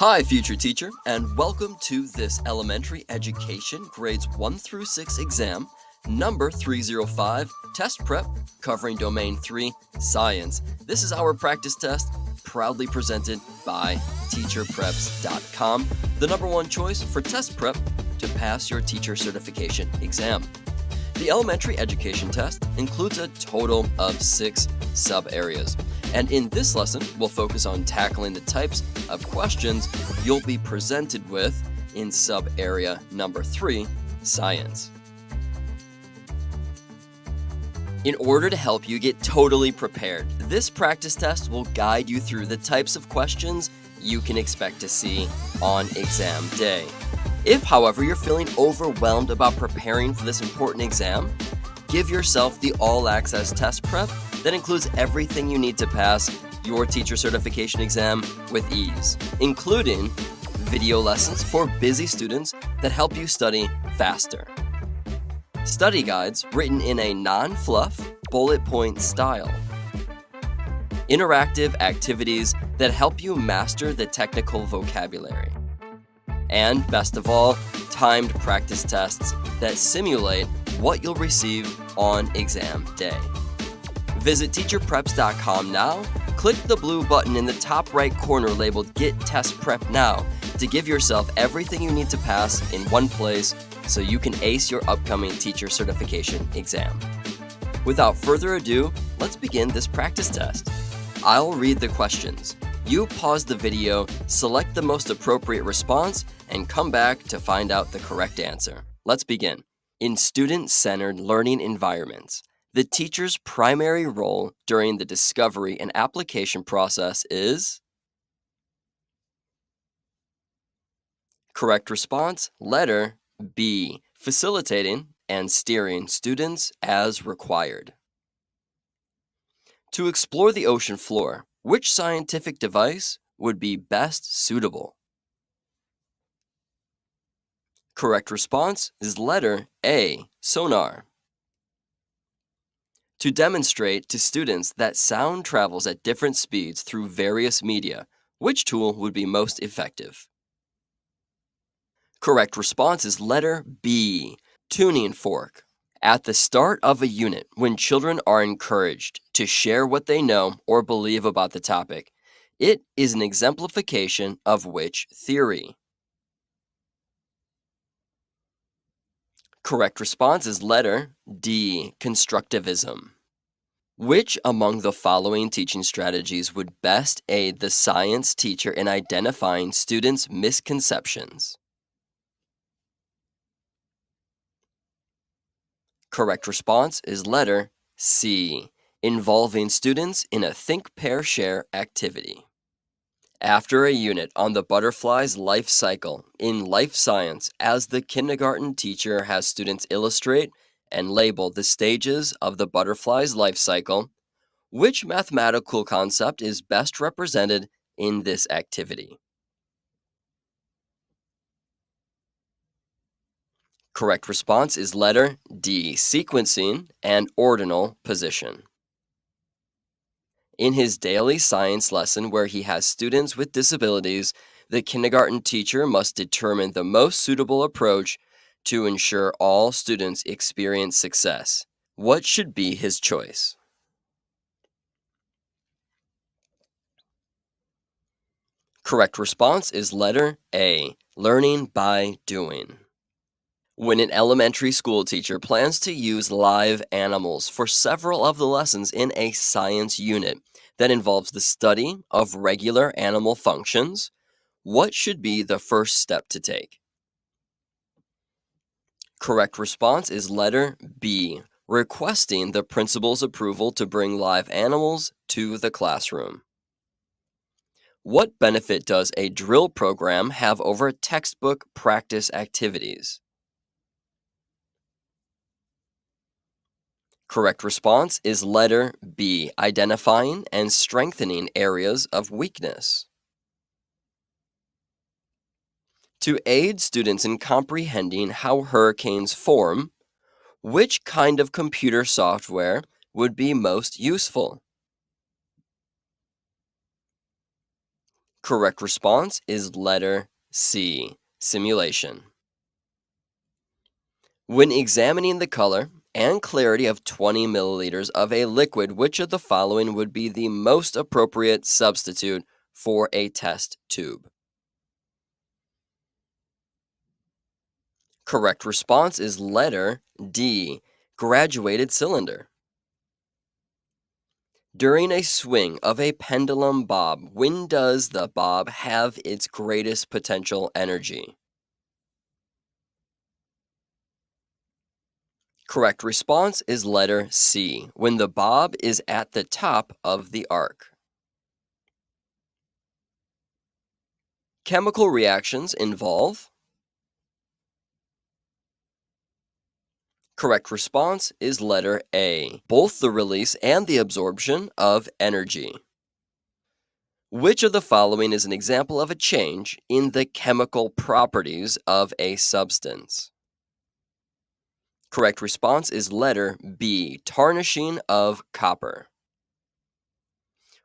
Hi, future teacher, and welcome to this elementary education grades 1 through 6 exam, number 305, test prep, covering domain 3, science. This is our practice test, proudly presented by teacherpreps.com, the number one choice for test prep to pass your teacher certification exam. The elementary education test includes a total of 6 sub-areas. And in this lesson, we'll focus on tackling the types of questions you'll be presented with in sub-area number 3, science. In order to help you get totally prepared, this practice test will guide you through the types of questions you can expect to see on exam day. If, however, you're feeling overwhelmed about preparing for this important exam, give yourself the all-access test prep that includes everything you need to pass your teacher certification exam with ease, including video lessons for busy students that help you study faster, study guides written in a non-fluff, bullet point style, interactive activities that help you master the technical vocabulary, and best of all, timed practice tests that simulate what you'll receive on exam day. Visit teacherpreps.com now, click the blue button in the top right corner labeled Get Test Prep Now to give yourself everything you need to pass in one place so you can ace your upcoming teacher certification exam. Without further ado, let's begin this practice test. I'll read the questions. You pause the video, select the most appropriate response, and come back to find out the correct answer. Let's begin. In student-centered learning environments, the teacher's primary role during the discovery and application process is? Correct response, letter B, facilitating and steering students as required. To explore the ocean floor, which scientific device would be best suitable? Correct response is letter A, sonar. To demonstrate to students that sound travels at different speeds through various media, which tool would be most effective? Correct response is letter B, tuning fork. At the start of a unit, when children are encouraged to share what they know or believe about the topic, it is an exemplification of which theory? Correct response is letter D, constructivism. Which among the following teaching strategies would best aid the science teacher in identifying students' misconceptions? Correct response is letter C, involving students in a think, pair, share activity. After a unit on the butterfly's life cycle in life science, as the kindergarten teacher has students illustrate and label the stages of the butterfly's life cycle, which mathematical concept is best represented in this activity? Correct response is letter D, sequencing and ordinal position. In his daily science lesson where he has students with disabilities, the kindergarten teacher must determine the most suitable approach to ensure all students experience success. What should be his choice? Correct response is letter A, learning by doing. When an elementary school teacher plans to use live animals for several of the lessons in a science unit that involves the study of regular animal functions, what should be the first step to take? Correct response is letter B, requesting the principal's approval to bring live animals to the classroom. What benefit does a drill program have over textbook practice activities? Correct response is letter B, identifying and strengthening areas of weakness. To aid students in comprehending how hurricanes form, which kind of computer software would be most useful? Correct response is letter C, simulation. When examining the color and clarity of 20 milliliters of a liquid, which of the following would be the most appropriate substitute for a test tube? Correct response is letter D, graduated cylinder. During a swing of a pendulum bob, when does the bob have its greatest potential energy? Correct response is letter C, when the bob is at the top of the arc. Chemical reactions involve. Correct response is letter A, both the release and the absorption of energy. Which of the following is an example of a change in the chemical properties of a substance? Correct response is letter B, tarnishing of copper.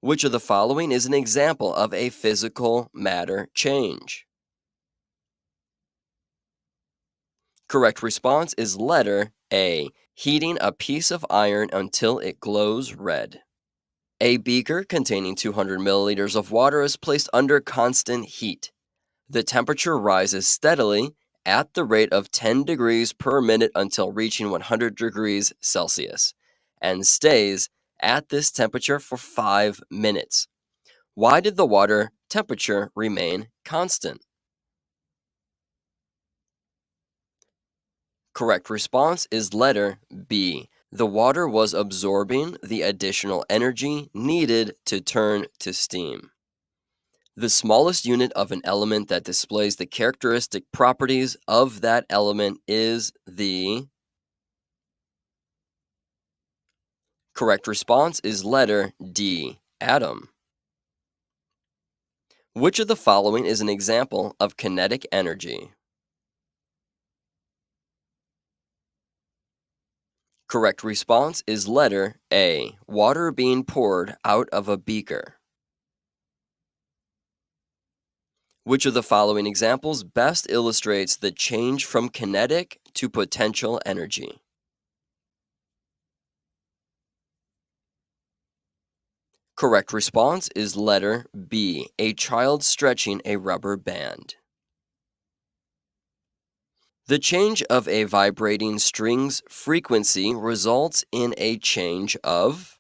Which of the following is an example of a physical matter change? Correct response is letter A, heating a piece of iron until it glows red. A beaker containing 200 milliliters of water is placed under constant heat. The temperature rises steadily at the rate of 10 degrees per minute until reaching 100 degrees Celsius and stays at this temperature for 5 minutes. Why did the water temperature remain constant? Correct response is letter B. The water was absorbing the additional energy needed to turn to steam. The smallest unit of an element that displays the characteristic properties of that element is the. Correct response is letter D, atom. Which of the following is an example of kinetic energy? Correct response is letter A, water being poured out of a beaker. Which of the following examples best illustrates the change from kinetic to potential energy? Correct response is letter B, a child stretching a rubber band. The change of a vibrating string's frequency results in a change of.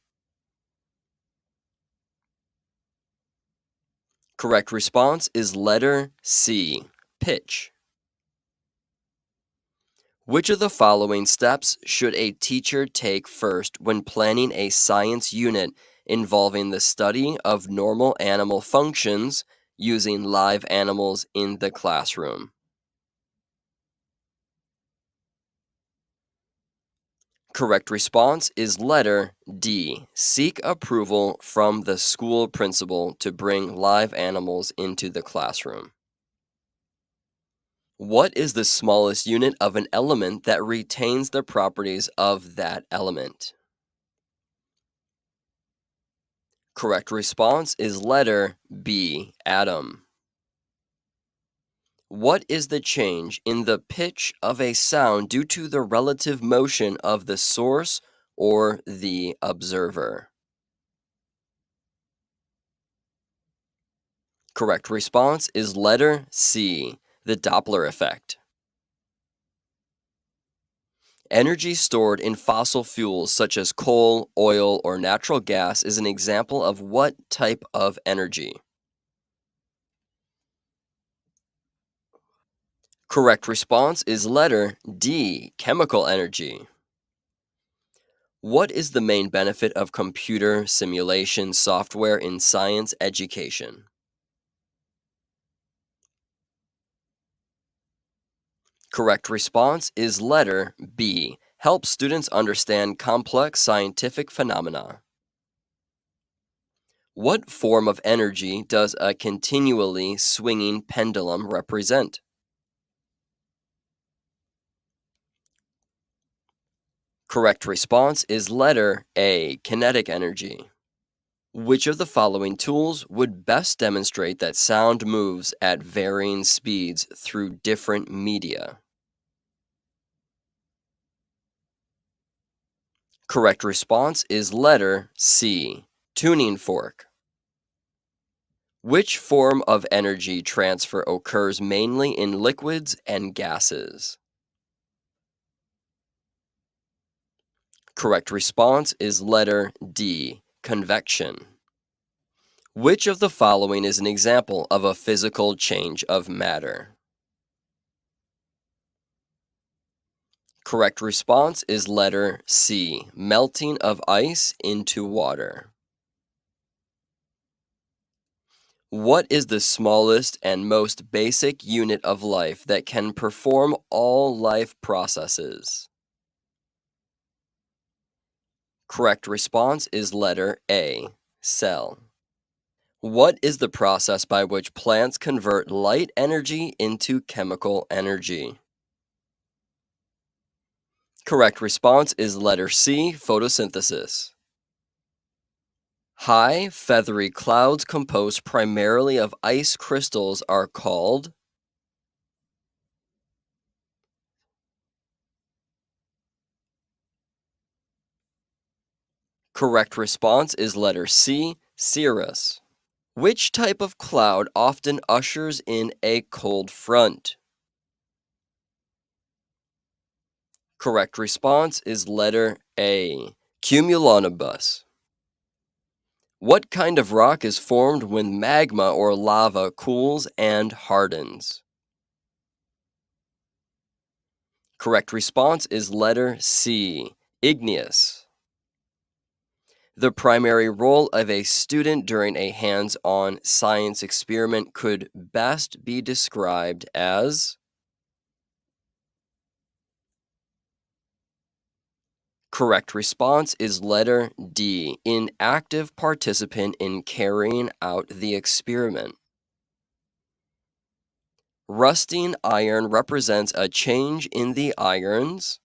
Correct response is letter C, pitch. Which of the following steps should a teacher take first when planning a science unit involving the study of normal animal functions using live animals in the classroom? Correct response is letter D. Seek approval from the school principal to bring live animals into the classroom. What is the smallest unit of an element that retains the properties of that element? Correct response is letter B, atom. What is the change in the pitch of a sound due to the relative motion of the source or the observer? Correct response is letter C, the Doppler effect. Energy stored in fossil fuels such as coal, oil, or natural gas is an example of what type of energy? Correct response is letter D, chemical energy. What is the main benefit of computer simulation software in science education? Correct response is letter B, help students understand complex scientific phenomena. What form of energy does a continually swinging pendulum represent? Correct response is letter A, kinetic energy. Which of the following tools would best demonstrate that sound moves at varying speeds through different media? Correct response is letter C, tuning fork. Which form of energy transfer occurs mainly in liquids and gases? Correct response is letter D, convection. Which of the following is an example of a physical change of matter? Correct response is letter C, melting of ice into water. What is the smallest and most basic unit of life that can perform all life processes? Correct response is letter A, cell. What is the process by which plants convert light energy into chemical energy? Correct response is letter C, photosynthesis. High, feathery clouds composed primarily of ice crystals are called. Correct response is letter C, cirrus. Which type of cloud often ushers in a cold front? Correct response is letter A, cumulonimbus. What kind of rock is formed when magma or lava cools and hardens? Correct response is letter C, igneous. The primary role of a student during a hands-on science experiment could best be described as. Correct response is letter D, an active participant in carrying out the experiment. Rusting iron represents a change in the iron's.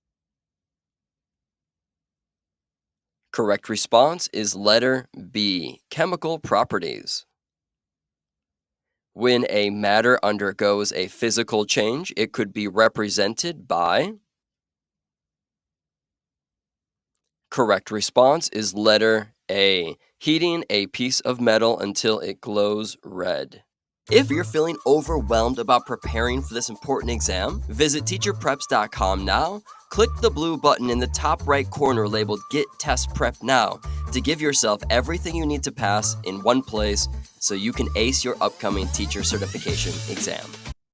Correct response is letter B, chemical properties. When a matter undergoes a physical change, it could be represented by. Correct response is letter A, heating a piece of metal until it glows red. If you're feeling overwhelmed about preparing for this important exam, visit teacherpreps.com now. Click the blue button in the top right corner labeled Get Test Prep Now to give yourself everything you need to pass in one place so you can ace your upcoming teacher certification exam.